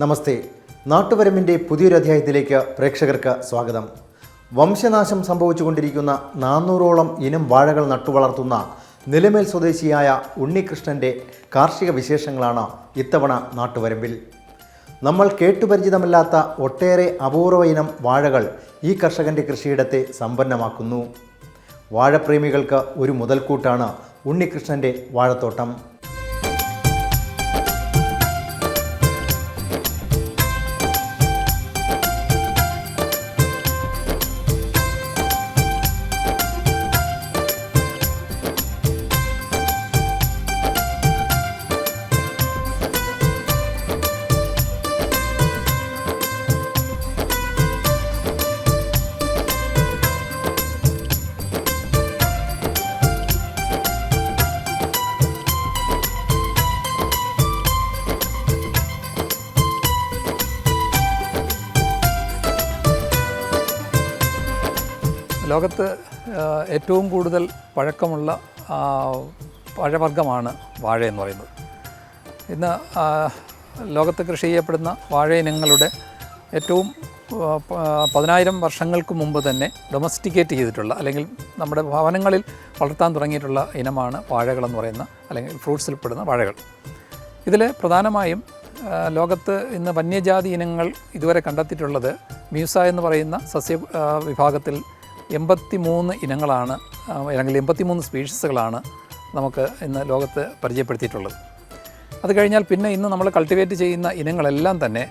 നമസ്തേ. നാട്ടുവരമ്പിൻ്റെ പുതിയൊരു അധ്യായത്തിലേക്ക് പ്രേക്ഷകർക്ക് സ്വാഗതം. വംശനാശം സംഭവിച്ചുകൊണ്ടിരിക്കുന്ന 400ഓളം ഇനം വാഴകൾ നട്ടുവളർത്തുന്ന നിലമേൽ സ്വദേശിയായ ഉണ്ണികൃഷ്ണൻ്റെ കാർഷിക വിശേഷങ്ങളാണ് ഇത്തവണ നാട്ടുവരമ്പിൽ. നമ്മൾ കേട്ടുപരിചിതമല്ലാത്ത ഒട്ടേറെ അപൂർവ ഇനം വാഴകൾ ഈ കർഷകൻ്റെ കൃഷിയിടത്തെ സമ്പന്നമാക്കുന്നു. വാഴപ്രേമികൾക്ക് ഒരു മുതൽക്കൂട്ടാണ് ഉണ്ണികൃഷ്ണൻ്റെ വാഴത്തോട്ടം. ലോകത്ത് ഏറ്റവും കൂടുതൽ പഴക്കമുള്ള പഴവർഗ്ഗമാണ് വാഴ എന്ന് പറയുന്നത്. ഇന്ന് ലോകത്ത് കൃഷി ചെയ്യപ്പെടുന്ന വാഴ ഇനങ്ങളുടെ ഏറ്റവും 10,000 വർഷങ്ങൾക്ക് മുമ്പ് തന്നെ ഡൊമസ്റ്റിക്കേറ്റ് ചെയ്തിട്ടുള്ള അല്ലെങ്കിൽ നമ്മുടെ ഭവനങ്ങളിൽ വളർത്താൻ തുടങ്ങിയിട്ടുള്ള ഇനമാണ് വാഴകളെന്ന് പറയുന്ന അല്ലെങ്കിൽ ഫ്രൂട്ട്സിൽപ്പെടുന്ന വാഴകൾ. ഇതിൽ പ്രധാനമായും ലോകത്ത് ഇന്ന് വന്യജാതി ഇനങ്ങൾ ഇതുവരെ കണ്ടെത്തിയിട്ടുള്ളത് മ്യൂസ എന്ന് പറയുന്ന സസ്യ വിഭാഗത്തിൽ 83 ഇനങ്ങളാണ് അല്ലെങ്കിൽ 83 സ്പീഷീസുകളാണ് നമുക്ക് ഇന്ന് ലോകത്ത് പരിചയപ്പെടുത്തിയിട്ടുള്ളത്. അത് കഴിഞ്ഞാൽ പിന്നെ ഇന്ന് നമ്മൾ കൾട്ടിവേറ്റ് ചെയ്യുന്ന ഇനങ്ങളെല്ലാം തന്നെ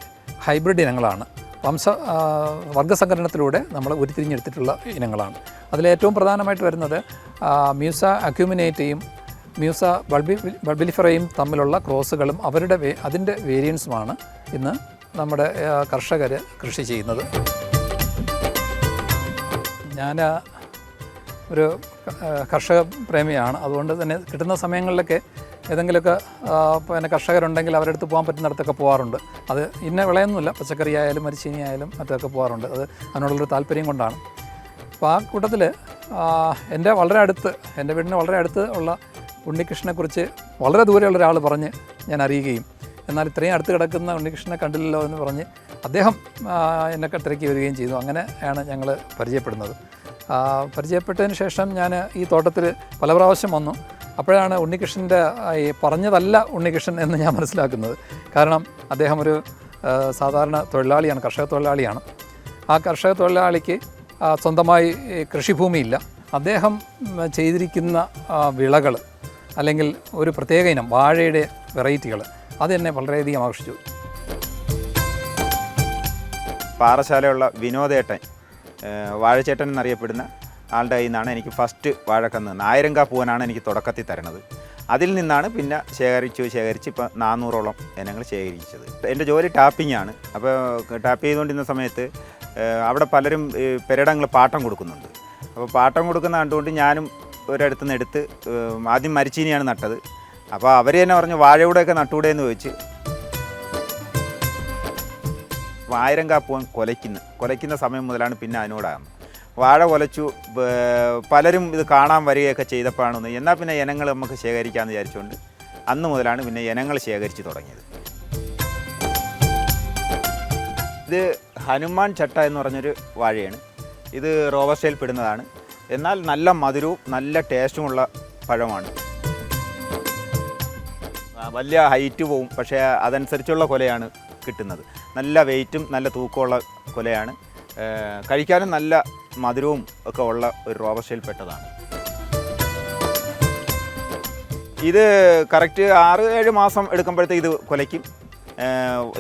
ഹൈബ്രിഡ് ഇനങ്ങളാണ്. വർഗ്ഗസങ്കലനത്തിലൂടെ നമ്മൾ ഉരുത്തിരിഞ്ഞെടുത്തിട്ടുള്ള ഇനങ്ങളാണ്. അതിലേറ്റവും പ്രധാനമായിട്ട് വരുന്നത് മ്യൂസ അക്യൂമിനേറ്റയും മ്യൂസ ബൾബിലിഫറയും തമ്മിലുള്ള ക്രോസുകളും അതിൻ്റെ വേരിയൻസുമാണ് ഇന്ന് നമ്മുടെ കർഷകർ കൃഷി ചെയ്യുന്നത്. ഞാൻ ഒരു കർഷക പ്രേമിയാണ്. അതുകൊണ്ട് തന്നെ കിട്ടുന്ന സമയങ്ങളിലൊക്കെ ഏതെങ്കിലുമൊക്കെ പിന്നെ കർഷകരുണ്ടെങ്കിൽ അവരുടെ അടുത്ത് പോകാൻ പറ്റുന്നിടത്തൊക്കെ പോകാറുണ്ട്. അത് ഇന്ന വിളയൊന്നുമില്ല, പച്ചക്കറി ആയാലും മരിച്ചീനി ആയാലും മറ്റൊക്കെ പോകാറുണ്ട്. അത് അതിനോടുള്ളൊരു താല്പര്യം കൊണ്ടാണ്. അപ്പോൾ ആ കൂട്ടത്തിൽ എൻ്റെ വീടിന് വളരെ അടുത്ത് ഉള്ള ഉണ്ണികൃഷ്ണനെക്കുറിച്ച് വളരെ ദൂരെയുള്ള ഒരാൾ പറഞ്ഞ് ഞാൻ അറിയുകയും എന്നാൽ ഇത്രയും അടുത്ത് കിടക്കുന്ന ഉണ്ണികൃഷ്ണനെ കണ്ടില്ലല്ലോ എന്ന് പറഞ്ഞ് അദ്ദേഹം എന്നെ തിരക്കി വരികയും ചെയ്തു. അങ്ങനെയാണ് ഞങ്ങൾ പരിചയപ്പെടുന്നത്. പരിചയപ്പെട്ടതിന് ശേഷം ഞാൻ ഈ തോട്ടത്തിൽ പല പ്രാവശ്യം വന്നു. അപ്പോഴാണ് ഉണ്ണികൃഷ്ണൻ്റെ ഈ പറഞ്ഞതല്ല ഉണ്ണികൃഷ്ണൻ എന്ന് ഞാൻ മനസ്സിലാക്കുന്നത്. കാരണം അദ്ദേഹം ഒരു സാധാരണ തൊഴിലാളിയാണ്, കർഷക തൊഴിലാളിയാണ്. ആ കർഷക തൊഴിലാളിക്ക് സ്വന്തമായി കൃഷിഭൂമിയില്ല. അദ്ദേഹം ചെയ്തിരിക്കുന്ന വിളകൾ അല്ലെങ്കിൽ ഒരു പ്രത്യേക ഇനം വാഴയുടെ വെറൈറ്റികൾ അതെന്നെ വളരെയധികം ആകർഷിച്ചു. പാറശാലയുള്ള വിനോദേട്ടൻ, വാഴച്ചേട്ടൻ എന്നറിയപ്പെടുന്ന ആളുടെ കയ്യിൽ നിന്നാണ് എനിക്ക് ഫസ്റ്റ് വാഴക്കന്ന് 1000 കാ പൂവനാണ് എനിക്ക് തുടക്കത്തിൽ തരുന്നത്. അതിൽ നിന്നാണ് പിന്നെ ശേഖരിച്ച് ഇപ്പോൾ 400ഓളം ഇനങ്ങൾ ശേഖരിച്ചത്. എൻ്റെ ജോലി ടാപ്പിംഗ് ആണ്. അപ്പോൾ ടാപ്പ് ചെയ്തുകൊണ്ടിരുന്ന സമയത്ത് അവിടെ പലരും പെരടങ്ങൾ പാട്ടം കൊടുക്കുന്നുണ്ട്. അപ്പോൾ പാട്ടം കൊടുക്കുന്ന കണ്ടുകൊണ്ട് ഞാനും ഒരിടത്തു നിന്ന് എടുത്ത് ആദ്യം മരിച്ചീനിയാണ് നട്ടത്. അപ്പോൾ അവർ തന്നെ പറഞ്ഞു വാഴയൂടെയൊക്കെ നട്ടൂടെ എന്ന് ചോദിച്ച് 1000 കാ പൂവൻ കൊലയ്ക്കുന്ന സമയം മുതലാണ് പിന്നെ അതിനോടാകുന്നത്. വാഴ കൊലച്ചു. പലരും ഇത് കാണാൻ വരികയൊക്കെ ചെയ്തപ്പോഴാണ് എന്നാൽ പിന്നെ ഇനങ്ങൾ നമുക്ക് ശേഖരിക്കാമെന്ന് വിചാരിച്ചുകൊണ്ട് അന്ന് മുതലാണ് പിന്നെ ഇനങ്ങൾ ശേഖരിച്ച് തുടങ്ങിയത്. ഇത് ഹനുമാൻ ചട്ട എന്ന് പറഞ്ഞൊരു വാഴയാണ്. ഇത് റോബസ്റ്റയിൽ പെടുന്നതാണ്. എന്നാൽ നല്ല മധുരവും നല്ല ടേസ്റ്റുമുള്ള പഴമാണ്. വലിയ ഹൈറ്റ് പോവും, പക്ഷേ അതനുസരിച്ചുള്ള കൊലയാണ് കിട്ടുന്നത്. നല്ല വെയിറ്റും നല്ല തൂക്കമുള്ള കൊലയാണ്. കഴിക്കാനും നല്ല മധുരവും ഒക്കെ ഉള്ള ഒരു റോബസ്റ്റയിൽപ്പെട്ടതാണ്. ഇത് കറക്റ്റ് 6-7 മാസം എടുക്കുമ്പോഴത്തേക്ക് ഇത് കൊലയ്ക്കും.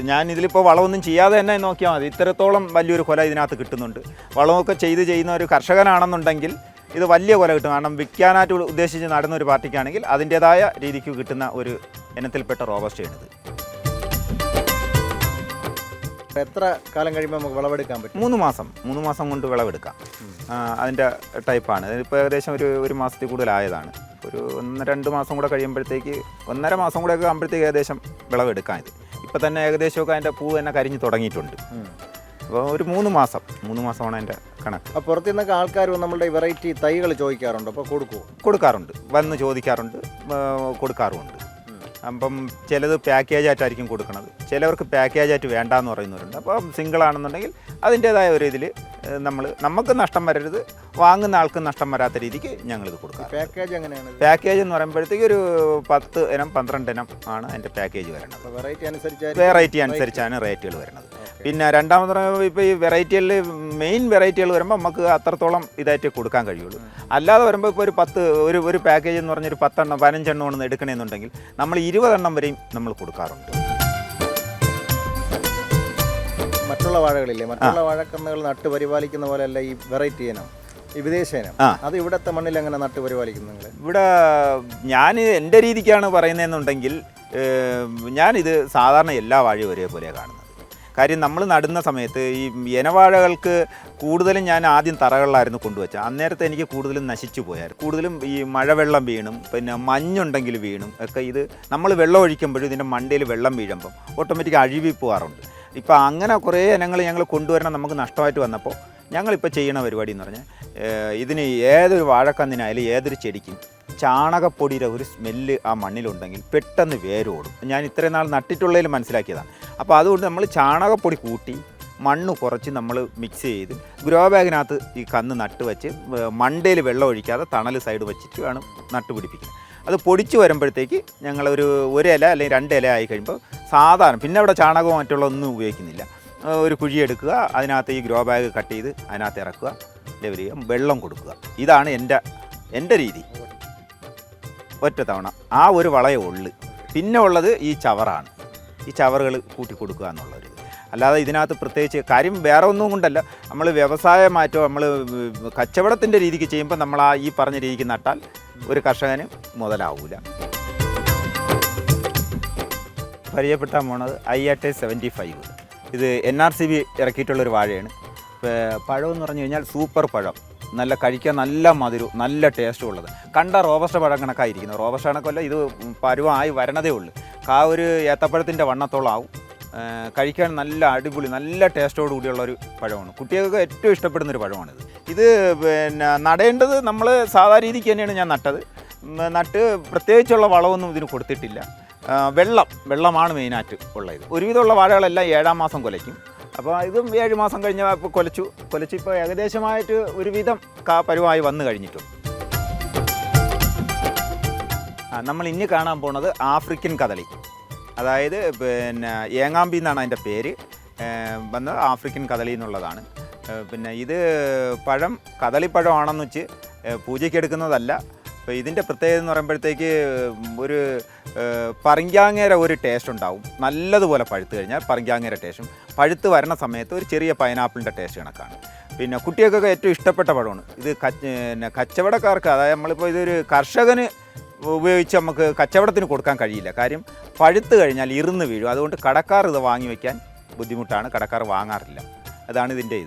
ഞാൻ ഇതിലിപ്പോൾ വളമൊന്നും ചെയ്യാതെ തന്നെ നോക്കിയാൽ മതി, ഇത്രത്തോളം വലിയൊരു കൊല ഇതിനകത്ത് കിട്ടുന്നുണ്ട്. വളമൊക്കെ ചെയ്യുന്ന ഒരു കർഷകനാണെന്നുണ്ടെങ്കിൽ ഇത് വലിയ കൊല കിട്ടും. കാരണം വിൽക്കാനായിട്ട് ഉദ്ദേശിച്ച് നടന്ന ഒരു പാർട്ടിക്കാണെങ്കിൽ അതിൻ്റേതായ രീതിക്ക് കിട്ടുന്ന ഒരു ഇനത്തിൽപ്പെട്ട റോബസ്റ്റയാണിത്. എത്ര കാലം കഴിയുമ്പോൾ നമുക്ക് വിളവെടുക്കാൻ പറ്റും? 3 മാസം കൊണ്ട് വിളവെടുക്കാം. അതിൻ്റെ ടൈപ്പാണ്. ഇപ്പോൾ ഏകദേശം ഒരു മാസത്തിൽ കൂടുതലായതാണ്. ഒരു 1-2 മാസം കൂടെ കഴിയുമ്പോഴത്തേക്ക് 1.5 മാസം കൂടെയൊക്കെ ആകുമ്പോഴത്തേക്ക് ഏകദേശം വിളവെടുക്കാം. ഇത് ഇപ്പോൾ തന്നെ ഏകദേശമൊക്കെ അതിൻ്റെ പൂ തന്നെ കരിഞ്ഞ് തുടങ്ങിയിട്ടുണ്ട്. അപ്പോൾ ഒരു 3 മാസമാണ് എൻ്റെ കണക്ക്. അപ്പോൾ പുറത്തു നിന്നൊക്കെ ആൾക്കാർ നമ്മളുടെ വെറൈറ്റി തൈകൾ ചോദിക്കാറുണ്ട്, അപ്പോൾ കൊടുക്കാറുണ്ട്, വന്ന് ചോദിക്കാറുണ്ട്, കൊടുക്കാറുമുണ്ട്. അപ്പം ചിലത് പാക്കേജായിട്ടായിരിക്കും കൊടുക്കുന്നത്, ചിലവർക്ക് പാക്കേജായിട്ട് വേണ്ടാന്ന് പറയുന്നവരുണ്ട്. അപ്പം സിംഗിളാണെന്നുണ്ടെങ്കിൽ അതിൻ്റേതായ ഒരു ഇതിൽ നമുക്ക് നഷ്ടം വരരുത്, വാങ്ങുന്ന ആൾക്ക് നഷ്ടം വരാത്ത രീതിക്ക് ഞങ്ങളിത് കൊടുക്കാം. പാക്കേജ് എങ്ങനെയാണ്? പാക്കേജ് എന്ന് പറയുമ്പോഴത്തേക്ക് ഒരു 10 ഇനം 12 ഇനം ആണ് അതിൻ്റെ പാക്കേജ് വരുന്നത്. വെറൈറ്റി അനുസരിച്ചാണ് റേറ്റുകൾ വരുന്നത്. പിന്നെ രണ്ടാമത് ഇപ്പോൾ ഈ വെറൈറ്റികളിൽ മെയിൻ വെറൈറ്റികൾ വരുമ്പോൾ നമുക്ക് അത്രത്തോളം ഇതായിട്ട് കൊടുക്കാൻ കഴിയുള്ളൂ. അല്ലാതെ വരുമ്പോൾ ഇപ്പോൾ ഒരു പാക്കേജ് എന്ന് പറഞ്ഞൊരു 10 എണ്ണം 15 എണ്ണം ആണ് എടുക്കണമെന്നുണ്ടെങ്കിൽ നമ്മൾ 20 എണ്ണം വരെയും നമ്മൾ കൊടുക്കാറുണ്ട്. മറ്റുള്ള വാഴകളില്ലേ, മറ്റുള്ള വാഴക്കന്നുകൾ നട്ട് പരിപാലിക്കുന്ന പോലെയല്ല ഈ വെറൈറ്റി ഇനം, ഈ വിദേശ ഇനം, അത് ഇവിടുത്തെ മണ്ണിൽ എങ്ങനെ നട്ട് പരിപാലിക്കുന്നു നിങ്ങൾ? ഇവിടെ ഞാൻ എൻ്റെ രീതിക്കാണ് പറയുന്നതെന്നുണ്ടെങ്കിൽ ഞാനിത് സാധാരണ എല്ലാ വാഴയും ഒരേപോലെയാണ് കാണുന്നത്. കാര്യം നമ്മൾ നടുന്ന സമയത്ത് ഈ ഇനവാഴകൾക്ക് കൂടുതലും ഞാൻ ആദ്യം തറകളിലായിരുന്നു കൊണ്ടുവച്ചത്. അന്നേരത്തെ എനിക്ക് കൂടുതലും നശിച്ചു പോയായിരുന്നു. കൂടുതലും ഈ മഴവെള്ളം വീണും പിന്നെ മഞ്ഞുണ്ടെങ്കിൽ വീണും ഒക്കെ ഇത് നമ്മൾ വെള്ളം ഒഴിക്കുമ്പോഴും ഇതിൻ്റെ മണ്ടയിൽ വെള്ളം വീഴുമ്പം ഓട്ടോമാറ്റിക് അഴുകി പോകാറുണ്ട്. ഇപ്പോൾ അങ്ങനെ കുറേ ഇനങ്ങൾ ഞങ്ങൾ കൊണ്ടുവരണം നമുക്ക് നഷ്ടമായിട്ട് വന്നപ്പോൾ ഞങ്ങളിപ്പോൾ ചെയ്യുന്ന പരിപാടി എന്ന് പറഞ്ഞാൽ ഇതിന് ഏതൊരു വാഴക്കന്നിനായാലും ഏതൊരു ചെടിക്കും ചാണകപ്പൊടിയുടെ ഒരു സ്മെല്ല് ആ മണ്ണിലുണ്ടെങ്കിൽ പെട്ടെന്ന് വേരോടും. ഞാൻ ഇത്രയും നാൾ നട്ടിട്ടുള്ളതിൽ മനസ്സിലാക്കിയതാണ്. അപ്പോൾ അതുകൊണ്ട് നമ്മൾ ചാണകപ്പൊടി കൂട്ടി മണ്ണ് കുറച്ച് നമ്മൾ മിക്സ് ചെയ്ത് ഗ്രോ ബാഗിനകത്ത് ഈ കന്ന് നട്ട് വെച്ച് മണ്ടയിൽ വെള്ളം ഒഴിക്കാതെ തണൽ സൈഡ് വെച്ചിട്ട് വേണം നട്ടുപിടിപ്പിക്കുന്നത്. അത് പൊടിച്ച് വരുമ്പോഴത്തേക്ക് ഞങ്ങളൊരു ഇല അല്ലെങ്കിൽ 2 ഇല ആയി കഴിയുമ്പോൾ സാധാരണ പിന്നെ അവിടെ ചാണകമോ മറ്റുള്ള ഒന്നും ഉപയോഗിക്കുന്നില്ല. ഒരു കുഴിയെടുക്കുക, അതിനകത്ത് ഈ ഗ്രോ ബാഗ് കട്ട് ചെയ്ത് അതിനകത്ത് ഇറക്കുക, ലെവൽ ചെയ്യുക, വെള്ളം കൊടുക്കുക. ഇതാണ് എൻ്റെ രീതി. ഒറ്റ തവണ ആ ഒരു വളയേ ഉള്ളു. പിന്നെ ഉള്ളത് ഈ ചവറാണ്. ഈ ചവറുകൾ കൂട്ടി കൊടുക്കുക എന്നുള്ളൊരു. അല്ലാതെ ഇതിനകത്ത് പ്രത്യേകിച്ച് കാര്യം വേറെ ഒന്നും കൊണ്ടല്ല, നമ്മൾ വ്യവസായ മാറ്റം നമ്മൾ കച്ചവടത്തിൻ്റെ രീതിക്ക് ചെയ്യുമ്പോൾ നമ്മൾ ഈ പറഞ്ഞ രീതിക്ക് നട്ടാൽ ഒരു കർഷകന് മുതലാവൂല. പരിചയപ്പെട്ടാൻ പോണത് IAT75. ഇത് NRCB ഇറക്കിയിട്ടുള്ളൊരു വാഴയാണ്. പഴമെന്ന് പറഞ്ഞു കഴിഞ്ഞാൽ സൂപ്പർ പഴം, നല്ല കഴിക്കാൻ നല്ല മധുരവും നല്ല ടേസ്റ്റും ഉള്ളത്. കണ്ട റോബസ്റ്റ പഴം കണക്കായിരിക്കുന്നത്. റോബസ്റ്റ കണക്കല്ല, ഇത് പരുവമായി വരണതേ ഉള്ളൂ. ഒരു ഏത്തപ്പഴത്തിൻ്റെ വണ്ണത്തോളം ആവും. കഴിക്കാൻ നല്ല അടിപൊളി നല്ല ടേസ്റ്റോട് കൂടിയുള്ളൊരു പഴമാണ്. കുട്ടികൾക്ക് ഏറ്റവും ഇഷ്ടപ്പെടുന്നൊരു പഴമാണിത്. ഇത് പിന്നെ നടേണ്ടത് നമ്മൾ സാധാരണ രീതിക്ക് തന്നെയാണ് ഞാൻ നട്ട് പ്രത്യേകിച്ചുള്ള വളമൊന്നും ഇതിന് കൊടുത്തിട്ടില്ല. വെള്ളമാണ് മെയിനായിട്ട് ഉള്ളത്. ഒരുവിധമുള്ള വാഴകളെല്ലാം 7-ാം മാസം കുലയ്ക്കും. അപ്പോൾ ഇതും 7 മാസം കഴിഞ്ഞാൽ ഇപ്പോൾ കുലച്ച് ഇപ്പോൾ ഏകദേശമായിട്ട് ഒരുവിധം പരുവമായി വന്നു കഴിഞ്ഞിട്ടുണ്ട്. നമ്മൾ ഇനി കാണാൻ പോണത് ആഫ്രിക്കൻ കദളി, അതായത് പിന്നെ ഏങ്ങാമ്പി എന്നാണ് അതിൻ്റെ പേര് വന്നത്. ആഫ്രിക്കൻ കദളി എന്നുള്ളതാണ്. പിന്നെ ഇത് പഴം കദളിപ്പഴമാണെന്ന് വെച്ച് പൂജയ്ക്ക് എടുക്കുന്നതല്ല. അപ്പോൾ ഇതിൻ്റെ പ്രത്യേകത എന്ന് പറയുമ്പോഴത്തേക്ക് ഒരു പറങ്കാങ്ങേര ഒരു ടേസ്റ്റ് ഉണ്ടാവും. നല്ലതുപോലെ പഴുത്ത് കഴിഞ്ഞാൽ പറങ്കാങ്ങേര ടേസ്റ്റും, പഴുത്ത് വരണ സമയത്ത് ഒരു ചെറിയ പൈനാപ്പിളിൻ്റെ ടേസ്റ്റ് കണക്കാണ്. പിന്നെ കുട്ടികൾക്കൊക്കെ ഏറ്റവും ഇഷ്ടപ്പെട്ട പഴമാണ് ഇത്. കച്ചവടക്കാർക്ക്, അതായത് നമ്മളിപ്പോൾ ഇതൊരു കർഷകന് ഉപയോഗിച്ച് നമുക്ക് കച്ചവടത്തിന് കൊടുക്കാൻ കഴിയില്ല. കാര്യം പഴുത്ത് കഴിഞ്ഞാൽ ഇറുന്ന് വീഴും. അതുകൊണ്ട് കടക്കാർ ഇത് വാങ്ങി വയ്ക്കാൻ ബുദ്ധിമുട്ടാണ്, കടക്കാർ വാങ്ങാറില്ല. അതാണ് ഇതിൻ്റെ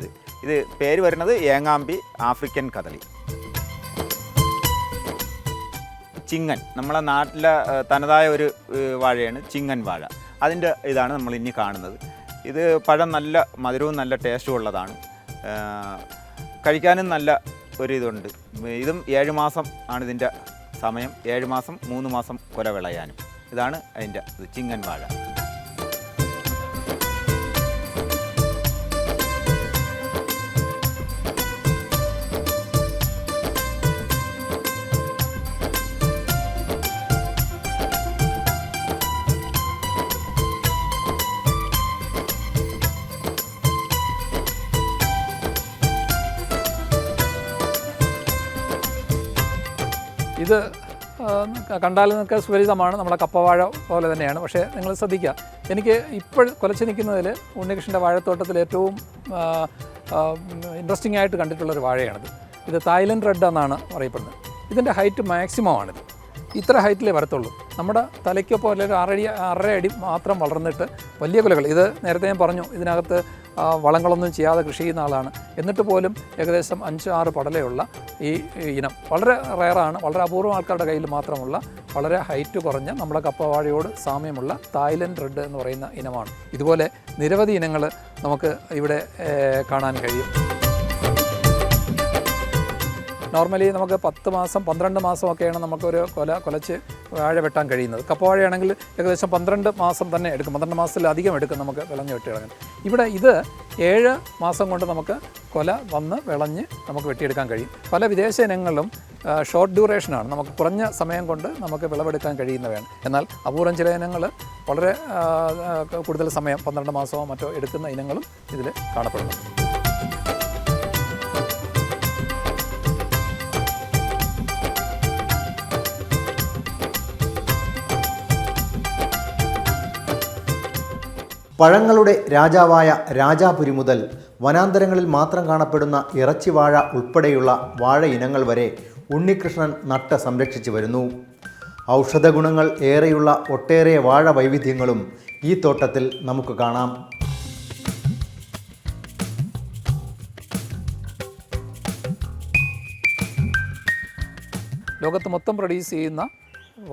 ഇത് പേര് വരുന്നത് ഏങ്ങാമ്പി ആഫ്രിക്കൻ കദളി. ചിങ്ങൻ, നമ്മളെ നാട്ടിലെ തനതായ ഒരു വാഴയാണ് ചിങ്ങൻ വാഴ. അതിൻ്റെ ഇതാണ് നമ്മൾ ഇനി കാണുന്നത്. ഇത് പഴം നല്ല മധുരവും നല്ല ടേസ്റ്റും ഉള്ളതാണ്. കഴിക്കാനും നല്ല ഒരിതുണ്ട്. ഇതും 7 മാസം ആണ് ഇതിൻ്റെ സമയം. 7 മാസം 3 മാസം കുല വിളയാനും. ഇതാണ് അതിൻ്റെ ചിങ്ങൻ വാഴ. ഇത് കണ്ടാൽ നിങ്ങൾക്ക് സുപരിചിതമാണ്, നമ്മുടെ കപ്പവാഴ പോലെ തന്നെയാണ്. പക്ഷേ നിങ്ങൾ ശ്രദ്ധിക്കുക, എനിക്ക് ഇപ്പോൾ കുലച്ച് നിൽക്കുന്നതിൽ ഉണ്ണികൃഷ്ണൻ്റെ വാഴത്തോട്ടത്തിൽ ഏറ്റവും ഇൻട്രസ്റ്റിംഗ് ആയിട്ട് കണ്ടിട്ടുള്ളൊരു വാഴയാണിത്. ഇത് തായ്ലൻഡ് റെഡ് എന്നാണ് അറിയപ്പെടുന്നത്. ഇതിൻ്റെ ഹൈറ്റ് മാക്സിമം ആണിത്. ഇത്ര ഹൈറ്റിലേ വരത്തുള്ളൂ. നമ്മുടെ തലയ്ക്കൊപ്പം അല്ലെങ്കിൽ 6 അടി മാത്രം വളർന്നിട്ട് വലിയ കുലകൾ. ഇത് നേരത്തെ ഞാൻ പറഞ്ഞു, ഇതിനകത്ത് വളങ്ങളൊന്നും ചെയ്യാതെ കൃഷി ചെയ്യുന്ന ആളാണ്. എന്നിട്ട് പോലും ഏകദേശം 5-6 പടലയുള്ള ഈ ഇനം വളരെ റയറാണ്. വളരെ അപൂർവം ആൾക്കാരുടെ കയ്യിൽ മാത്രമുള്ള വളരെ ഹൈറ്റ് കുറഞ്ഞ നമ്മുടെ കപ്പവാഴയോട് സാമ്യമുള്ള തായ്ലൻഡ് റെഡ് എന്ന് പറയുന്ന ഇനമാണ്. ഇതുപോലെ നിരവധി ഇനങ്ങൾ നമുക്ക് ഇവിടെ കാണാൻ കഴിയും. നോർമലി നമുക്ക് 10 മാസം 12 മാസമൊക്കെയാണ് നമുക്കൊരു കുലച്ച് വാഴ വെട്ടാൻ കഴിയുന്നത്. കപ്പവാഴയാണെങ്കിൽ ഏകദേശം 12 മാസം തന്നെ എടുക്കും. 12 മാസത്തിലധികം എടുക്കും നമുക്ക് വിളഞ്ഞ് വെട്ടിയെടുക്കാൻ. ഇവിടെ ഇത് 7 മാസം കൊണ്ട് നമുക്ക് കൊല വന്ന് വിളഞ്ഞ് നമുക്ക് വെട്ടിയെടുക്കാൻ കഴിയും. പല വിദേശ ഇനങ്ങളിലും ഷോർട്ട് ഡ്യൂറേഷനാണ്, നമുക്ക് കുറഞ്ഞ സമയം കൊണ്ട് നമുക്ക് വിളവെടുക്കാൻ കഴിയുന്നവയാണ്. എന്നാൽ അപൂർവം ചില ഇനങ്ങൾ വളരെ കൂടുതൽ സമയം 12 മാസമോ മറ്റോ എടുക്കുന്ന ഇനങ്ങളും ഇതിൽ കാണപ്പെടുന്നു. പഴങ്ങളുടെ രാജാവായ രാജാപുരി മുതൽ വനാന്തരങ്ങളിൽ മാത്രം കാണപ്പെടുന്ന ഇറച്ചിവാഴ ഉൾപ്പെടെയുള്ള വാഴ ഇനങ്ങൾ വരെ ഉണ്ണികൃഷ്ണൻ നട്ട് സംരക്ഷിച്ചു വരുന്നു. ഔഷധ ഗുണങ്ങൾ ഏറെയുള്ള ഒട്ടേറെ വാഴ വൈവിധ്യങ്ങളും ഈ തോട്ടത്തിൽ നമുക്ക് കാണാം. ലോകത്ത് മൊത്തം പ്രൊഡ്യൂസ് ചെയ്യുന്ന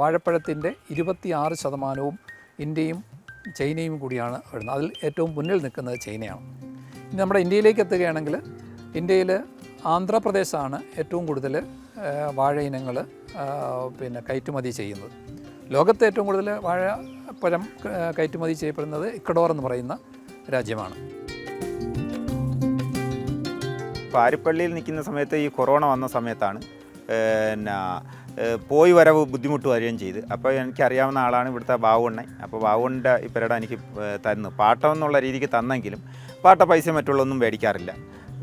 വാഴപ്പഴത്തിൻ്റെ 26% ഇന്ത്യയും ചൈനയും കൂടിയാണ് വരുന്നത്. അതിൽ ഏറ്റവും മുന്നിൽ നിൽക്കുന്നത് ചൈനയാണ്. ഇനി നമ്മുടെ ഇന്ത്യയിലേക്ക് എത്തുകയാണെങ്കിൽ ഇന്ത്യയിൽ ആന്ധ്രാപ്രദേശാണ് ഏറ്റവും കൂടുതൽ വാഴ ഇനങ്ങൾ കയറ്റുമതി ചെയ്യുന്നത്. ലോകത്ത് ഏറ്റവും കൂടുതൽ വാഴപ്പഴം കയറ്റുമതി ചെയ്യപ്പെടുന്നത് ഇക്വഡോർ എന്ന് പറയുന്ന രാജ്യമാണ്. പാരിപ്പള്ളിയിൽ നിൽക്കുന്ന സമയത്ത് ഈ കൊറോണ വന്ന സമയത്താണ് പോയി വരവ് ബുദ്ധിമുട്ട് വരികയും ചെയ്ത്. അപ്പോൾ എനിക്കറിയാവുന്ന ആളാണ് ഇവിടുത്തെ ബാവുണ്ണൻ. അപ്പോൾ ബാവുണ്ണൻ്റെ ഈ പെരട എനിക്ക് തന്നു. പാട്ടം എന്നുള്ള രീതിക്ക് തന്നെങ്കിലും പാട്ട പൈസ മറ്റുള്ളൊന്നും മേടിക്കാറില്ല.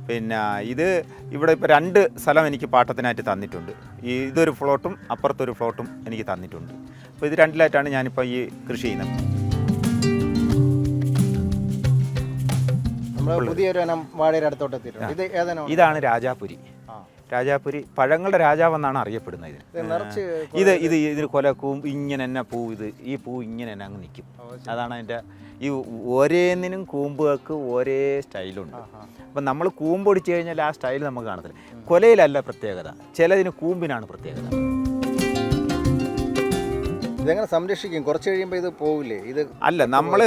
പിന്നെ ഇത് ഇവിടെ ഇപ്പോൾ 2 സ്ഥലം എനിക്ക് പാട്ടത്തിനായിട്ട് തന്നിട്ടുണ്ട്. ഇതൊരു ഫ്ലോട്ടും അപ്പുറത്തൊരു ഫ്ലോട്ടും എനിക്ക് തന്നിട്ടുണ്ട്. അപ്പോൾ ഇത് 2ലായിട്ടാണ് ഞാനിപ്പോൾ ഈ കൃഷി ചെയ്യുന്നത്. പുതിയൊരു ഇനം വാഴയുടെ അടുത്തോട്ട് എത്തിയിട്ടുണ്ട്. ഇത് ഏതാണ്? ഇതാണ് രാജാപുരി. രാജാപുരി പഴങ്ങളുടെ രാജാവെന്നാണ് അറിയപ്പെടുന്നത്. ഇതിന് കൊല കൂമ്പ് ഇങ്ങനെ തന്നെ പൂ, ഈ പൂ ഇങ്ങനെ തന്നെ അങ്ങ് നിൽക്കും. അതാണ് അതിൻ്റെ ഈ ഓരോന്നിനും കൂമ്പുകൾക്ക് ഒരേ സ്റ്റൈലുണ്ട്. അപ്പം നമ്മൾ കൂമ്പൊടിച്ച് കഴിഞ്ഞാൽ ആ സ്റ്റൈൽ നമുക്ക് കാണത്തില്ല. കൊലയിലല്ല പ്രത്യേകത, ചിലതിന് കൂമ്പിനാണ് പ്രത്യേകത. ഇതെങ്ങനെ സംരക്ഷിക്കും? കുറച്ച് കഴിയുമ്പോൾ ഇത് പോകില്ലേ? ഇത് അല്ല, നമ്മൾ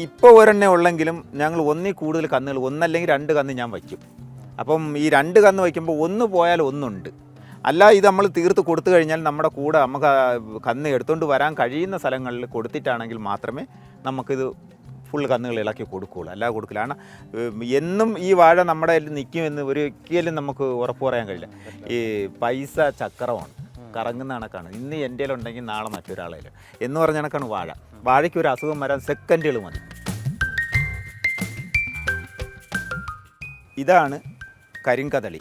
ഇപ്പോൾ ഒരെണ്ണേ ഉള്ളെങ്കിലും ഞങ്ങൾ ഒന്നിൽ കൂടുതൽ കന്നുകൾ, ഒന്നല്ലെങ്കിൽ 2 കന്ന് ഞാൻ വയ്ക്കും. അപ്പം ഈ 2 കന്ന് വയ്ക്കുമ്പോൾ 1 പോയാൽ 1 ഉണ്ട്. അല്ല, ഇത് നമ്മൾ തീർത്ത് കൊടുത്തു കഴിഞ്ഞാൽ നമ്മുടെ കൂടെ നമുക്ക് കന്ന് എടുത്തുകൊണ്ട് വരാൻ കഴിയുന്ന സ്ഥലങ്ങളിൽ കൊടുത്തിട്ടാണെങ്കിൽ മാത്രമേ നമുക്കിത് ഫുൾ കന്നുകൾ ഇളക്കി കൊടുക്കുകയുള്ളൂ. അല്ലാതെ കൊടുക്കില്ല. കാരണം എന്നും ഈ വാഴ നമ്മുടെ കയ്യിൽ നിൽക്കുമെന്ന് ഒരിക്കലും നമുക്ക് ഉറപ്പ് പറയാൻ കഴിയില്ല. ഈ പൈസ ചക്രമാണ്, കറങ്ങുന്ന കണക്കാണ്. ഇന്ന് എൻ്റെ ഉണ്ടെങ്കിൽ നാളെ മറ്റൊരാളെ എന്ന് പറഞ്ഞ കണക്കാണ് വാഴ. വാഴയ്ക്ക് ഒരു അസുഖം വരാൻ സെക്കൻഡുകൾ മതി. ഇതാണ് കരിങ്കദളി.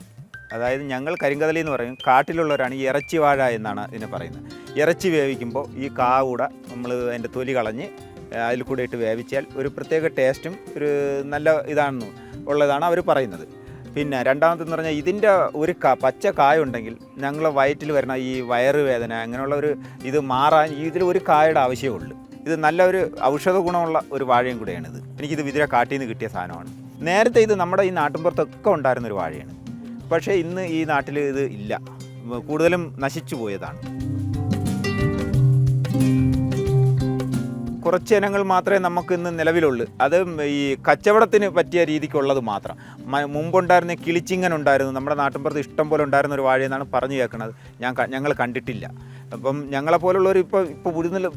അതായത് ഞങ്ങൾ കരിങ്കദളി എന്ന് പറയും. കാട്ടിലുള്ളവരാണ് ഈ ഇറച്ചി വാഴ എന്നാണ് ഇതിനെ പറയുന്നത്. ഇറച്ചി വേവിക്കുമ്പോൾ ഈ കൂടെ നമ്മൾ അതിൻ്റെ തൊലി കളഞ്ഞ് അതിൽ കൂടെ ഇട്ട് വേവിച്ചാൽ ഒരു പ്രത്യേക ടേസ്റ്റും ഒരു നല്ല ഇതാണെന്ന് ഉള്ളതാണ് അവർ പറയുന്നത്. പിന്നെ രണ്ടാമതെന്ന് പറഞ്ഞാൽ ഇതിൻ്റെ ഒരു പച്ച കായുണ്ടെങ്കിൽ ഞങ്ങൾ വയറ്റിൽ വരുന്ന ഈ വയറുവേദന അങ്ങനെയുള്ള ഒരു ഇത് മാറാൻ ഇതിൽ ഒരു കായുടെ ആവശ്യമേ. ഇത് നല്ല ഒരു ഔഷധ ഗുണമുള്ള ഒരു വാഴയും കൂടെയാണിത്. എനിക്കിത് വിതിര കാട്ടിൽ നിന്ന് കിട്ടിയ സാധനമാണ്. നേരത്തെ ഇത് നമ്മുടെ ഈ നാട്ടിൻപുറത്തൊക്കെ ഉണ്ടായിരുന്നൊരു വാഴയാണ്. പക്ഷേ ഇന്ന് ഈ നാട്ടിൽ ഇത് ഇല്ല, കൂടുതലും നശിച്ചു പോയതാണ്. കുറച്ച് ഇനങ്ങൾ മാത്രമേ നമുക്ക് ഇന്ന് നിലവിലുള്ളൂ. അത് ഈ കച്ചവടത്തിന് പറ്റിയ രീതിക്കുള്ളത് മാത്രം. മുമ്പുണ്ടായിരുന്ന കിളിച്ചിങ്ങൻ ഉണ്ടായിരുന്നു, നമ്മുടെ നാട്ടിൻപുറത്ത് ഇഷ്ടം പോലെ ഉണ്ടായിരുന്ന ഒരു വാഴയെന്നാണ് പറഞ്ഞു കേൾക്കുന്നത്. ഞങ്ങൾ കണ്ടിട്ടില്ല. അപ്പം ഞങ്ങളെപ്പോലുള്ളവർ ഇപ്പോൾ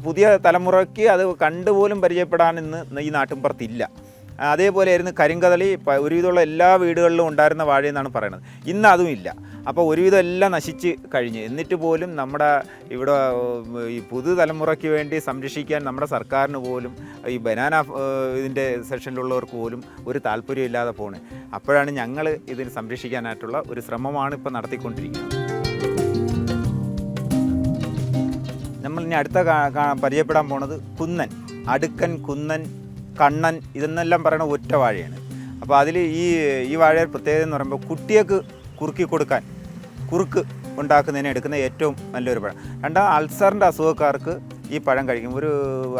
പുതിയ തലമുറയ്ക്ക് അത് കണ്ടുപോലും പരിചയപ്പെടാൻ ഇന്ന് ഈ നാട്ടിൻപുറത്തില്ല. അതേപോലെ ആയിരുന്നു കരിങ്കദളി. ഒരുവിധമുള്ള എല്ലാ വീടുകളിലും ഉണ്ടായിരുന്ന വാഴയെന്നാണ് പറയുന്നത്. ഇന്ന് അതും ഇല്ല. അപ്പോൾ ഒരുവിധം എല്ലാം നശിച്ച് കഴിഞ്ഞ്. എന്നിട്ട് പോലും നമ്മുടെ ഇവിടെ ഈ പുതുതലമുറയ്ക്ക് വേണ്ടി സംരക്ഷിക്കാൻ നമ്മുടെ സർക്കാരിന് പോലും ഈ ബനാന ഇതിൻ്റെ സെക്ഷനിലുള്ളവർക്ക് പോലും ഒരു താല്പര്യമില്ലാതെ പോണേ. അപ്പോഴാണ് ഞങ്ങൾ ഇതിന് സംരക്ഷിക്കാനായിട്ടുള്ള ഒരു ശ്രമമാണ് ഇപ്പോൾ നടത്തിക്കൊണ്ടിരിക്കുന്നത്. നമ്മൾ ഇനി അടുത്ത പരിചയപ്പെടാൻ പോണത് കുന്നൻ, അടുക്കൻ, കുന്നൻ, കണ്ണൻ ഇതെന്നെല്ലാം പറയുന്ന ഒറ്റ വാഴയാണ്. അപ്പോൾ അതിൽ ഈ വാഴയുടെ പ്രത്യേകത എന്ന് പറയുമ്പോൾ കുട്ടിയൊക്കെ കുറുക്കി കൊടുക്കാൻ കുറുക്ക് ഉണ്ടാക്കുന്നതിന് എടുക്കുന്ന ഏറ്റവും നല്ലൊരു പഴം. രണ്ടാം, അൾസറിൻ്റെ അസുഖക്കാർക്ക് ഈ പഴം കഴിക്കും ഒരു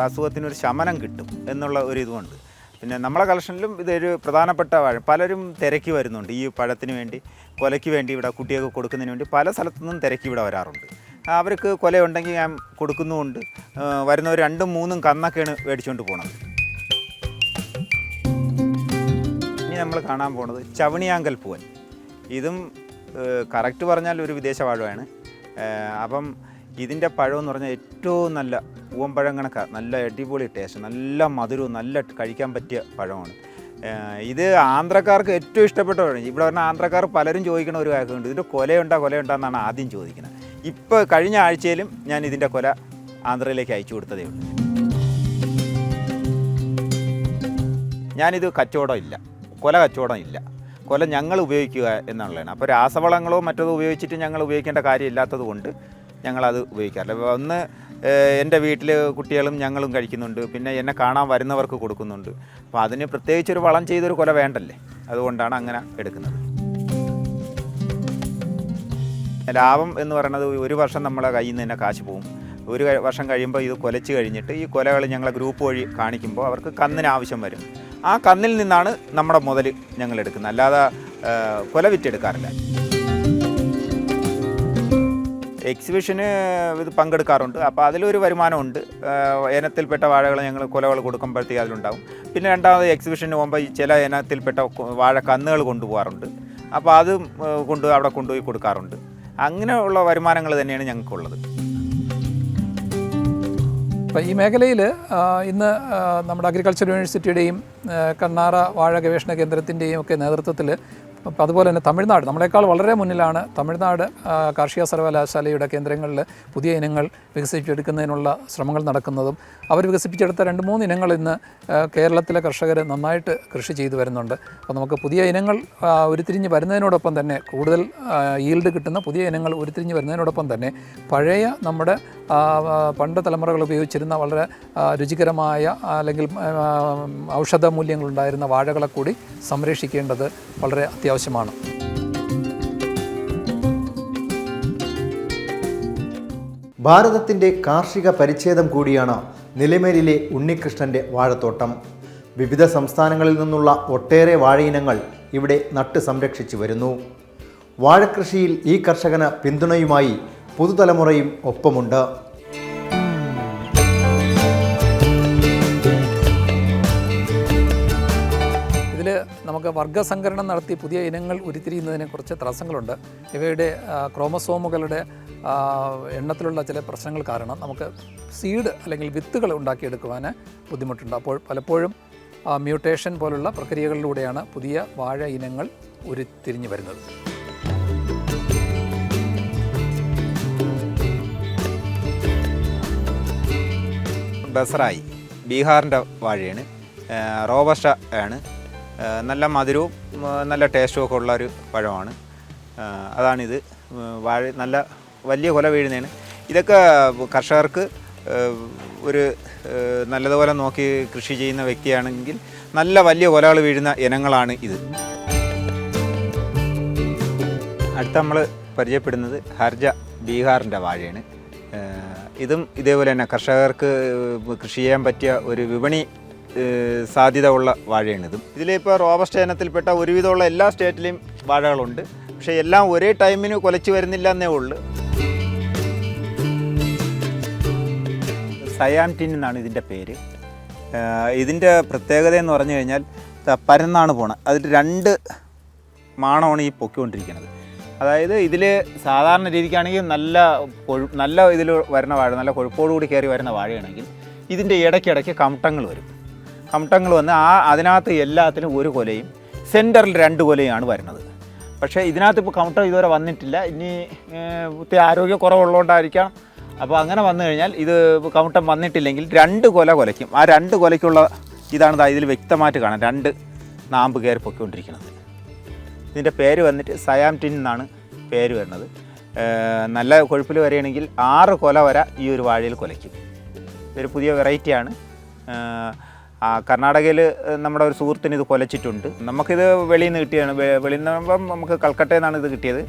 അസുഖത്തിനൊരു ശമനം കിട്ടും എന്നുള്ള ഒരു ഇതുമുണ്ട്. പിന്നെ നമ്മളെ കളക്ഷനിലും ഇതൊരു പ്രധാനപ്പെട്ട പഴം. പലരും തിരക്കി വരുന്നുണ്ട് ഈ പഴത്തിന് വേണ്ടി, കൊലയ്ക്ക് വേണ്ടി ഇവിടെ കുട്ടികൾക്ക് കൊടുക്കുന്നതിന് വേണ്ടി പല സ്ഥലത്തു നിന്നും തിരക്കി ഇവിടെ വരാറുണ്ട്. അവർക്ക് കൊലയുണ്ടെങ്കിൽ ഞാൻ കൊടുക്കുന്നുമുണ്ട്. വരുന്നവർ 2-3 കന്നൊക്കെയാണ് മേടിച്ചുകൊണ്ട് പോണത്. ഇനി നമ്മൾ കാണാൻ പോണത് ചവണിയാങ്കൽ പൂവൻ. ഇതും കറക്റ്റ് പറഞ്ഞാൽ ഒരു വിദേശ വാഴയാണ്. അപ്പം ഇതിൻ്റെ പഴം എന്ന് പറഞ്ഞാൽ ഏറ്റവും നല്ല പൂവമ്പഴം കണക്കാണ്. നല്ല അടിപൊളി ടേസ്റ്റ്, നല്ല മധുരവും നല്ല കഴിക്കാൻ പറ്റിയ പഴമാണ്. ഇത് ആന്ധ്രക്കാർക്ക് ഏറ്റവും ഇഷ്ടപ്പെട്ട പഴം. ഇവിടെ പറഞ്ഞാൽ ആന്ധ്രക്കാർ പലരും ചോദിക്കണ ഒരു കാര്യമുണ്ട്, ഇതിൻ്റെ കൊലയുണ്ടാന്നാണ് ആദ്യം ചോദിക്കുന്നത്. ഇപ്പോൾ കഴിഞ്ഞ ആഴ്ചയിലും ഞാൻ ഇതിൻ്റെ കൊല ആന്ധ്രയിലേക്ക് അയച്ചു കൊടുത്തതേ ഉള്ളൂ. ഞാനിത് കച്ചവടം ഇല്ല, കൊല കച്ചവടം ഇല്ല. കൊല ഞങ്ങൾ ഉപയോഗിക്കുക എന്നുള്ളതാണ്. അപ്പോൾ രാസവളങ്ങളോ മറ്റതോ ഉപയോഗിച്ചിട്ട് ഞങ്ങൾ ഉപയോഗിക്കേണ്ട കാര്യമില്ലാത്തത് കൊണ്ട് ഞങ്ങളത് ഉപയോഗിക്കാറില്ല. ഒന്ന് എൻ്റെ വീട്ടിൽ കുട്ടികളും ഞങ്ങളും കഴിക്കുന്നുണ്ട്, പിന്നെ എന്നെ കാണാൻ വരുന്നവർക്ക് കൊടുക്കുന്നുണ്ട്. അപ്പോൾ അതിന് പ്രത്യേകിച്ചൊരു വളം ചെയ്തൊരു കൊല വേണ്ടല്ലേ, അതുകൊണ്ടാണ് അങ്ങനെ എടുക്കുന്നത്. ലാഭം എന്ന് പറയുന്നത് ഒരു വർഷം നമ്മളെ കയ്യിൽ നിന്ന് തന്നെ കാശ് പോകും. ഒരു വർഷം കഴിയുമ്പോൾ ഇത് കൊലച്ച് കഴിഞ്ഞിട്ട് ഈ കൊലകൾ ഞങ്ങളെ ഗ്രൂപ്പ് വഴി കാണിക്കുമ്പോൾ അവർക്ക് കന്നിന് ആവശ്യം വരും. ആ കന്നിൽ നിന്നാണ് നമ്മുടെ മുതൽ ഞങ്ങൾ എടുക്കുന്നത്, അല്ലാതെ കൊല വിറ്റെടുക്കാറില്ല. എക്സിബിഷന് ഇത് പങ്കെടുക്കാറുണ്ട്. അപ്പോൾ അതിലൊരു വരുമാനമുണ്ട്. ഇനത്തിൽപ്പെട്ട വാഴകൾ ഞങ്ങൾ കൊലകൾ കൊടുക്കുമ്പോഴത്തേക്ക് അതിലുണ്ടാവും. പിന്നെ രണ്ടാമത് എക്സിബിഷന് പോകുമ്പോൾ ഈ ചില ഇനത്തിൽപ്പെട്ട വാഴ കന്നുകൾ കൊണ്ടുപോകാറുണ്ട്. അപ്പോൾ അത് അവിടെ കൊണ്ടുപോയി കൊടുക്കാറുണ്ട്. അങ്ങനെയുള്ള വരുമാനങ്ങൾ തന്നെയാണ് ഞങ്ങൾക്കുള്ളത്. അപ്പോൾ ഈ മേഖലയിൽ ഇന്ന് നമ്മുടെ അഗ്രികൾച്ചർ യൂണിവേഴ്സിറ്റിയുടെയും കണ്ണാറ വാഴ ഗവേഷണ കേന്ദ്രത്തിൻ്റെയും ഒക്കെ നേതൃത്വത്തിൽ, അതുപോലെ തന്നെ തമിഴ്നാട് നമ്മളെക്കാൾ വളരെ മുന്നിലാണ്. തമിഴ്നാട് കാർഷിക സർവകലാശാലയുടെ കേന്ദ്രങ്ങളിൽ പുതിയ ഇനങ്ങൾ വികസിപ്പിച്ചെടുക്കുന്നതിനുള്ള ശ്രമങ്ങൾ നടക്കുന്നതും അവർ വികസിപ്പിച്ചെടുത്ത 2-3 ഇനങ്ങൾ ഇന്ന് കേരളത്തിലെ കർഷകർ നന്നായിട്ട് കൃഷി ചെയ്തു വരുന്നുണ്ട്. അപ്പോൾ നമുക്ക് പുതിയ ഇനങ്ങൾ ഉരുത്തിരിഞ്ഞ് വരുന്നതിനോടൊപ്പം തന്നെ, കൂടുതൽ ഈൽഡ് കിട്ടുന്ന പുതിയ ഇനങ്ങൾ ഉരുത്തിരിഞ്ഞ് വരുന്നതിനോടൊപ്പം തന്നെ പഴയ നമ്മുടെ പണ്ട് തലമുറകൾ ഉപയോഗിച്ചിരുന്ന വളരെ രുചികരമായ അല്ലെങ്കിൽ ഔഷധ മൂല്യങ്ങളുണ്ടായിരുന്ന വാഴകളെ കൂടി സംരക്ഷിക്കേണ്ടത് വളരെ അത്യാവശ്യമാണ്. ഭാരതത്തിൻ്റെ കാർഷിക പരിച്ഛേദം കൂടിയാണ് നിലമേലിലെ ഉണ്ണികൃഷ്ണൻ്റെ വാഴത്തോട്ടം. വിവിധ സംസ്ഥാനങ്ങളിൽ നിന്നുള്ള ഒട്ടേറെ വാഴയിനങ്ങൾ ഇവിടെ നട്ട് സംരക്ഷിച്ചു വരുന്നു. വാഴക്കൃഷിയിൽ ഈ കർഷകന് പിന്തുണയുമായി പുതുതലമുറയും ഒപ്പമുണ്ട്. ഇതിൽ നമുക്ക് വർഗ്ഗസങ്കരണം നടത്തി പുതിയ ഇനങ്ങൾ ഉരുത്തിരിയുന്നതിന് കുറച്ച് തടസ്സങ്ങളുണ്ട്. ഇവയുടെ ക്രോമസോമുകളുടെ എണ്ണത്തിലുള്ള ചില പ്രശ്നങ്ങൾ കാരണം നമുക്ക് സീഡ് അല്ലെങ്കിൽ വിത്തുകൾ ഉണ്ടാക്കിയെടുക്കുവാൻ ബുദ്ധിമുട്ടുണ്ട്. അപ്പോൾ പലപ്പോഴും മ്യൂട്ടേഷൻ പോലുള്ള പ്രക്രിയകളിലൂടെയാണ് പുതിയ വാഴ ഇനങ്ങൾ ഉരുത്തിരിഞ്ഞു വരുന്നത്. ബസറായി ബീഹാറിൻ്റെ വാഴയാണ്, റോബസ്റ്റ ആണ്. നല്ല മധുരവും നല്ല ടേസ്റ്റും ഒക്കെ ഉള്ളൊരു പഴമാണ്. അതാണിത്. വാഴ നല്ല വലിയ കൊല വീഴുന്നതാണ്. ഇതൊക്കെ കർഷകർക്ക് ഒരു നല്ലതുപോലെ നോക്കി കൃഷി ചെയ്യുന്ന വ്യക്തിയാണെങ്കിൽ നല്ല വലിയ കൊലകൾ വീഴുന്ന ഇനങ്ങളാണ് ഇത്. അടുത്ത നമ്മൾ പരിചയപ്പെടുന്നത് ഹർജ ബീഹാറിൻ്റെ വാഴയാണ്. ഇതും ഇതേപോലെ തന്നെ കർഷകർക്ക് കൃഷി ചെയ്യാൻ പറ്റിയ ഒരു വിപണി സാധ്യത ഉള്ള വാഴയാണിതും. ഇതിലിപ്പോൾ റോബസ്റ്റ ഇനത്തിൽപ്പെട്ട ഒരുവിധമുള്ള എല്ലാ സ്റ്റേറ്റിലെയും വാഴകളുണ്ട്. പക്ഷേ എല്ലാം ഒരേ ടൈമിന് കൊലച്ച് വരുന്നില്ല എന്നേ ഉള്ളൂ. സയാം ടിൻ എന്നാണ് ഇതിൻ്റെ പേര്. ഇതിൻ്റെ പ്രത്യേകത എന്ന് പറഞ്ഞു കഴിഞ്ഞാൽ പരന്നാണ് പോണത്. അതിൽ 2 മാണമാണ് ഈ പൊക്കിക്കൊണ്ടിരിക്കുന്നത്. അതായത് ഇതിൽ സാധാരണ രീതിക്കാണെങ്കിൽ നല്ല ഇതിൽ വരുന്ന വാഴ, നല്ല കൊഴുപ്പോടുകൂടി കയറി വരുന്ന വാഴയാണെങ്കിൽ ഇതിൻ്റെ ഇടയ്ക്കിടയ്ക്ക് കമട്ടങ്ങൾ വരും. കമട്ടങ്ങൾ വന്ന് അതിനകത്ത് എല്ലാത്തിനും ഒരു കൊലയും സെൻറ്ററിൽ 2 കൊലയാണ് വരുന്നത്. പക്ഷേ ഇതിനകത്ത് ഇപ്പോൾ കമട്ടം ഇതുവരെ വന്നിട്ടില്ല. ഇനി ഒത്തിരി ആരോഗ്യക്കുറവുള്ളതുകൊണ്ടായിരിക്കാം. അപ്പോൾ അങ്ങനെ വന്നു കഴിഞ്ഞാൽ ഇത് കമട്ടം വന്നിട്ടില്ലെങ്കിൽ 2 കൊല കൊലയ്ക്കും. ആ 2 കൊലയ്ക്കുള്ള ഇതാണ് ഇതിൽ വ്യക്തമായിട്ട് കാണാം. 2 നാമ്പ് കയറി പൊയ്ക്കൊണ്ടിരിക്കുന്നത്. ഇതിൻ്റെ പേര് വന്നിട്ട് സയാം ടിൻ എന്നാണ് പേര് വരുന്നത്. നല്ല കൊഴുപ്പിൽ വരികയാണെങ്കിൽ 6 കൊല വരെ ഈ ഒരു വാഴയിൽ കൊലയ്ക്കും. ഇതൊരു പുതിയ വെറൈറ്റിയാണ്. കർണാടകയിൽ നമ്മുടെ ഒരു സുഹൃത്തിന് ഇത് കൊലച്ചിട്ടുണ്ട്. നമുക്കിത് വെളിയിൽ നിന്ന് കിട്ടിയാണ്. വെളിയിൽ നിന്ന് നമുക്ക് കൽക്കട്ടയിൽ നിന്നാണ് ഇത് കിട്ടിയത്.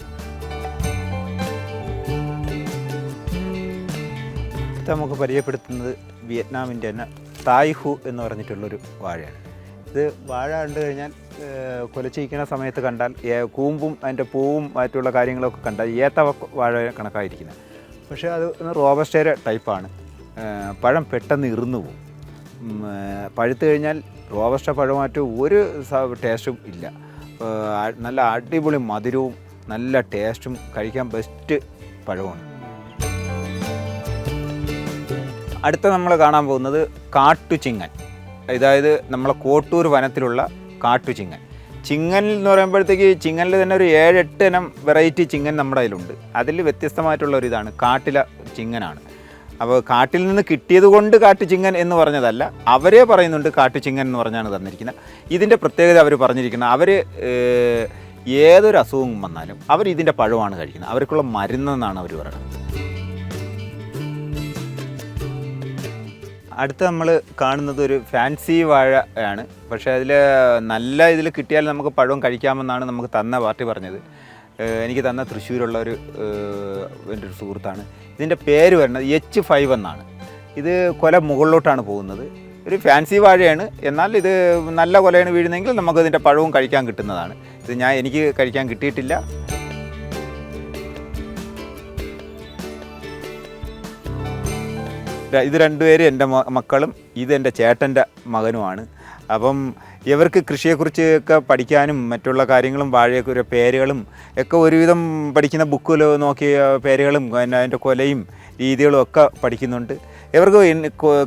അടുത്ത നമുക്ക് പരിചയപ്പെടുത്തുന്നത് വിയറ്റ്നാമിൻ്റെ തന്നെ തായ്ഹു എന്ന് പറഞ്ഞിട്ടുള്ളൊരു വാഴയാണ്. ഇത് വാഴ കണ്ടു കഴിഞ്ഞാൽ കുലച്ചിരിക്കുന്ന സമയത്ത് കണ്ടാൽ കൂമ്പും അതിൻ്റെ പൂവും മറ്റുള്ള കാര്യങ്ങളൊക്കെ കണ്ടാൽ ഏത്ത വാഴ കണക്കായിരിക്കുന്നത്. പക്ഷേ അത് റോബസ്റ്റേര ടൈപ്പാണ്. പഴം പെട്ടെന്ന് ഇറുന്നു പോകും. പഴുത്ത് കഴിഞ്ഞാൽ റോബസ്റ്റ പഴമായിട്ട് ഒരു ടേസ്റ്റും ഇല്ല. നല്ല അടിപൊളി മധുരവും നല്ല ടേസ്റ്റും, കഴിക്കാൻ ബെസ്റ്റ് പഴമാണ്. അടുത്ത നമ്മൾ കാണാൻ പോകുന്നത് കാട്ടുചിങ്ങൻ. അതായത് നമ്മളെ കോട്ടൂർ വനത്തിലുള്ള കാട്ടുചിങ്ങൻ. ചിങ്ങൻ എന്ന് പറയുമ്പോഴത്തേക്ക് ചിങ്ങനിൽ തന്നെ ഒരു 7-8 ഇനം വെറൈറ്റി ചിങ്ങൻ നമ്മുടെ കയ്യിലുണ്ട്. അതിൽ വ്യത്യസ്തമായിട്ടുള്ള ഒരു ഇതാണ് കാട്ടിലെ ചിങ്ങനാണ്. അപ്പോൾ കാട്ടിൽ നിന്ന് കിട്ടിയത് കൊണ്ട് കാട്ടുചിങ്ങൻ എന്ന് പറഞ്ഞതല്ല, അവരെ പറയുന്നുണ്ട് കാട്ടുചിങ്ങൻ എന്ന് പറഞ്ഞാണ് തന്നിരിക്കുന്നത്. ഇതിൻ്റെ പ്രത്യേകത അവർ പറഞ്ഞിരിക്കുന്നത്, അവർ ഏതൊരു അസുഖം വന്നാലും അവർ ഇതിൻ്റെ പഴമാണ് കഴിക്കുന്നത്. അവർക്കുള്ള മരുന്നെന്നാണ് അവർ പറയുന്നത്. അടുത്ത നമ്മൾ കാണുന്നത് ഒരു ഫാൻസി വാഴ ആണ്. പക്ഷേ അതിൽ നല്ല ഇതിൽ കിട്ടിയാൽ നമുക്ക് പഴവും കഴിക്കാമെന്നാണ് നമുക്ക് തന്ന പാർട്ടി പറഞ്ഞത്. എനിക്ക് തന്ന തൃശ്ശൂരുള്ള എൻ്റെ ഒരു സുഹൃത്താണ്. ഇതിൻ്റെ പേര് വരുന്നത് H5 എന്നാണ്. ഇത് കൊല മുകളിലോട്ടാണ് പോകുന്നത്. ഒരു ഫാൻസി വാഴയാണ്. എന്നാൽ ഇത് നല്ല കൊലയാണ് വീഴുന്നതെങ്കിൽ നമുക്ക് ഇതിൻ്റെ പഴവും കഴിക്കാൻ കിട്ടുന്നതാണ്. ഇത് എനിക്ക് കഴിക്കാൻ കിട്ടിയിട്ടില്ല. ഇത് രണ്ടുപേരും എൻ്റെ മക്കളും ഇതെൻ്റെ ചേട്ടൻ്റെ മകനുമാണ്. അപ്പം ഇവർക്ക് കൃഷിയെക്കുറിച്ചൊക്കെ പഠിക്കാനും മറ്റുള്ള കാര്യങ്ങളും വാഴയെക്കുറിച്ച് പേരുകളും ഒക്കെ ഒരുവിധം പഠിക്കുന്ന ബുക്കിൽ നോക്കിയ പേരുകളും അതിൻ്റെ കൊലയും രീതികളും ഒക്കെ പഠിക്കുന്നുണ്ട്. ഇവർക്ക്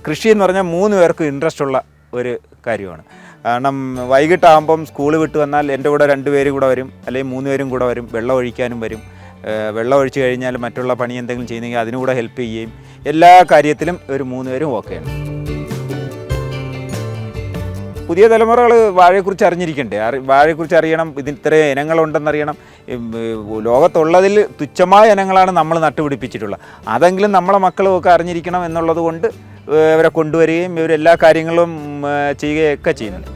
കൃഷി എന്ന് പറഞ്ഞാൽ 3 പേർക്കും ഇൻട്രസ്റ്റ് ഉള്ള ഒരു കാര്യമാണ്. കാരണം വൈകിട്ടാകുമ്പം സ്കൂൾ വിട്ട് വന്നാൽ എൻ്റെ കൂടെ 2 പേരും കൂടെ വരും, അല്ലെങ്കിൽ 3 പേരും കൂടെ വരും. വെള്ളം ഒഴിക്കാനും വരും. വെള്ളം ഒഴിച്ച് കഴിഞ്ഞാൽ മറ്റുള്ള പണി എന്തെങ്കിലും ചെയ്യുന്നെങ്കിൽ അതിനുകൂടെ ഹെൽപ്പ് ചെയ്യുകയും എല്ലാ കാര്യത്തിലും ഒരു 3 പേരും ഓക്കെയാണ്. പുതിയ തലമുറകൾ വാഴയെക്കുറിച്ച് അറിഞ്ഞിരിക്കണ്ടേ? വാഴയെക്കുറിച്ച് അറിയണം. ഇതിന് ഇത്ര ഇനങ്ങളുണ്ടെന്നറിയണം. ലോകത്തുള്ളതിൽ തുച്ഛമായ ഇനങ്ങളാണ് നമ്മൾ നട്ടുപിടിപ്പിച്ചിട്ടുള്ളത്. അതെങ്കിലും നമ്മളെ മക്കളുമൊക്കെ അറിഞ്ഞിരിക്കണം എന്നുള്ളത് കൊണ്ട് ഇവരെ കൊണ്ടുവരികയും ഇവരെല്ലാ കാര്യങ്ങളും ചെയ്യുകയൊക്കെ ചെയ്യുന്നുണ്ട്.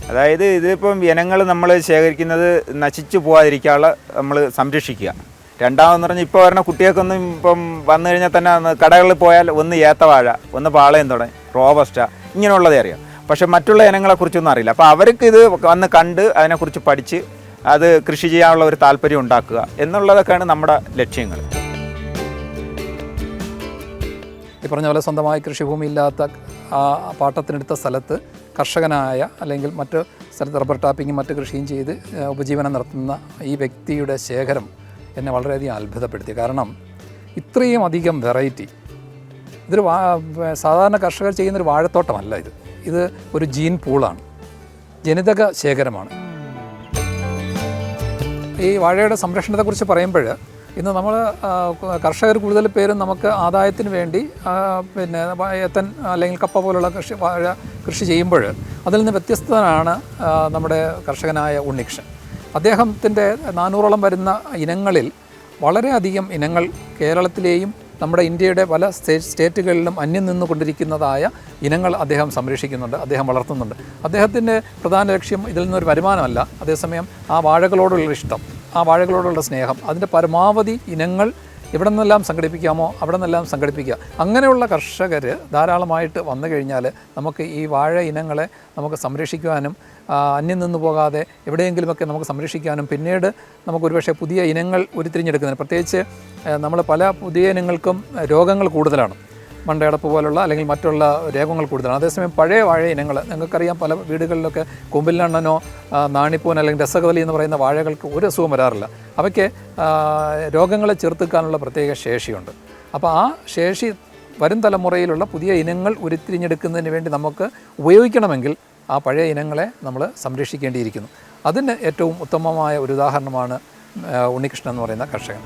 അതായത് ഇതിപ്പം ഇനങ്ങൾ നമ്മൾ ശേഖരിക്കുന്നത് നശിച്ചു പോകാതിരിക്കാനുള്ള നമ്മൾ സംരക്ഷിക്കുക. രണ്ടാമെന്ന് പറഞ്ഞാൽ ഇപ്പോൾ വരുന്ന കുട്ടികൾക്കൊന്നും ഇപ്പം വന്നു കഴിഞ്ഞാൽ തന്നെ കടകളിൽ പോയാൽ ഒന്ന് ഏത്തവാഴ, ഒന്ന് പാളയം തുടങ്ങി, റോബസ്റ്റ, ഇങ്ങനെയുള്ളതേ അറിയാം. പക്ഷേ മറ്റുള്ള ഇനങ്ങളെക്കുറിച്ചൊന്നും അറിയില്ല. അപ്പോൾ അവർക്ക് ഇത് വന്ന് കണ്ട് അതിനെക്കുറിച്ച് പഠിച്ച് അത് കൃഷി ചെയ്യാനുള്ള ഒരു താല്പര്യം ഉണ്ടാക്കുക എന്നുള്ളതൊക്കെയാണ് നമ്മുടെ ലക്ഷ്യങ്ങൾ. ഈ പറഞ്ഞ പോലെ സ്വന്തമായി കൃഷിഭൂമി ഇല്ലാത്ത പാട്ടത്തിനെടുത്ത സ്ഥലത്ത് കർഷകനായ അല്ലെങ്കിൽ മറ്റ് സ്ഥലത്ത് റബ്ബർ ടാപ്പിങ്ങും മറ്റ് കൃഷിയും ചെയ്ത് ഉപജീവനം നടത്തുന്ന ഈ വ്യക്തിയുടെ ശേഖരം എന്നെ വളരെയധികം അത്ഭുതപ്പെടുത്തി. കാരണം ഇത്രയും അധികം വെറൈറ്റി. ഇതൊരു സാധാരണ കർഷകർ ചെയ്യുന്നൊരു വാഴത്തോട്ടമല്ല ഇത് ഒരു ജീൻ പൂളാണ്, ജനിതക ശേഖരമാണ്. ഈ വാഴയുടെ സംരക്ഷണത്തെക്കുറിച്ച് പറയുമ്പോൾ ഇന്ന് നമ്മൾ കർഷകർ കൂടുതൽ പേരും നമുക്ക് ആദായത്തിന് വേണ്ടി പിന്നെ ഏത്തൻ അല്ലെങ്കിൽ കപ്പ പോലുള്ള വാഴ കൃഷി ചെയ്യുമ്പോൾ അതിൽ നിന്ന് വ്യത്യസ്തനാണ് നമ്മുടെ കർഷകനായ ഉണ്ണികൃഷ്ണൻ. അദ്ദേഹത്തിൻ്റെ 400ഓളം വരുന്ന ഇനങ്ങളിൽ വളരെയധികം ഇനങ്ങൾ കേരളത്തിലെയും നമ്മുടെ ഇന്ത്യയുടെ പല സ്റ്റേറ്റുകളിലും അന്യം നിന്നുകൊണ്ടിരിക്കുന്നതായ ഇനങ്ങൾ അദ്ദേഹം സംരക്ഷിക്കുന്നുണ്ട്, അദ്ദേഹം വളർത്തുന്നുണ്ട്. അദ്ദേഹത്തിൻ്റെ പ്രധാന ലക്ഷ്യം ഇതിൽ നിന്നൊരു വരുമാനമല്ല, അതേസമയം ആ വാഴകളോടുള്ള ഇഷ്ടം, ആ വാഴകളോടുള്ള സ്നേഹം, അതിൻ്റെ പരമാവധി ഇനങ്ങൾ എവിടെ നിന്നെല്ലാം സംഘടിപ്പിക്കാമോ അവിടെ നിന്നെല്ലാം സംഘടിപ്പിക്കുക. അങ്ങനെയുള്ള കർഷകർ ധാരാളമായിട്ട് വന്നു കഴിഞ്ഞാൽ നമുക്ക് ഈ വാഴ ഇനങ്ങളെ നമുക്ക് സംരക്ഷിക്കുവാനും അന്യം നിന്ന് പോകാതെ എവിടെയെങ്കിലുമൊക്കെ നമുക്ക് സംരക്ഷിക്കാനും പിന്നീട് നമുക്ക് ഒരുപക്ഷെ പുതിയ ഇനങ്ങൾ ഉരുത്തിരിഞ്ഞെടുക്കുന്നതിന്, പ്രത്യേകിച്ച് നമ്മൾ പല പുതിയ ഇനങ്ങൾക്കും രോഗങ്ങൾ കൂടുതലാണ്. മണ്ടയടപ്പ് പോലുള്ള അല്ലെങ്കിൽ മറ്റുള്ള രോഗങ്ങൾ കൂടുതലാണ്. അതേസമയം പഴയ വാഴ ഇനങ്ങൾ നിങ്ങൾക്കറിയാം, പല വീടുകളിലൊക്കെ കൊമ്പിലണ്ണനോ നാണിപ്പൂൻ അല്ലെങ്കിൽ രസകദളി എന്ന് പറയുന്ന വാഴകൾക്ക് ഒരു അസുഖം വരാറില്ല. അവയ്ക്ക് രോഗങ്ങളെ ചെറുത്തുക്കാനുള്ള പ്രത്യേക ശേഷിയുണ്ട്. അപ്പോൾ ആ ശേഷി വരും തലമുറയിലുള്ള പുതിയ ഇനങ്ങൾ ഉരുത്തിരിഞ്ഞെടുക്കുന്നതിന് വേണ്ടി നമുക്ക് ഉപയോഗിക്കണമെങ്കിൽ ആ പഴയ ഇനങ്ങളെ നമ്മൾ സംരക്ഷിക്കേണ്ടിയിരിക്കുന്നു. അതിന് ഏറ്റവും ഉത്തമമായ ഒരു ഉദാഹരണമാണ് ഉണ്ണികൃഷ്ണൻ എന്ന് പറയുന്ന കർഷകൻ.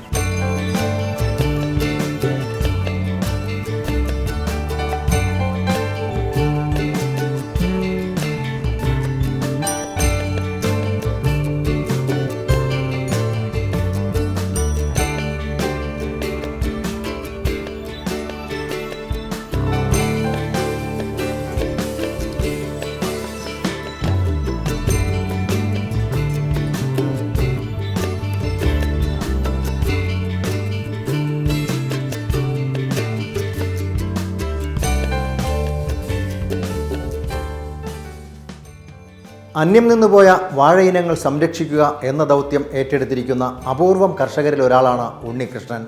അന്യം നിന്നുപോയ വാഴയിനങ്ങൾ സംരക്ഷിക്കുക എന്ന ദൗത്യം ഏറ്റെടുത്തിരിക്കുന്ന അപൂർവം കർഷകരിൽ ഒരാളാണ് ഉണ്ണികൃഷ്ണൻ.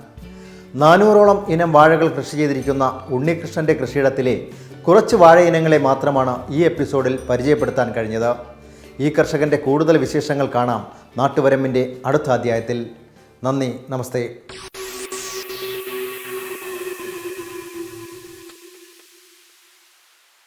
400ഓളം ഇനം വാഴകൾ കൃഷി ചെയ്തിരിക്കുന്ന ഉണ്ണികൃഷ്ണൻ്റെ കൃഷിയിടത്തിലെ കുറച്ച് വാഴയിനങ്ങളെ മാത്രമാണ് ഈ എപ്പിസോഡിൽ പരിചയപ്പെടുത്താൻ കഴിഞ്ഞത്. ഈ കർഷകൻ്റെ കൂടുതൽ വിശേഷങ്ങൾ കാണാം നാട്ടുവരമ്പിൻ്റെ അടുത്ത അധ്യായത്തിൽ. നന്ദി, നമസ്തേ.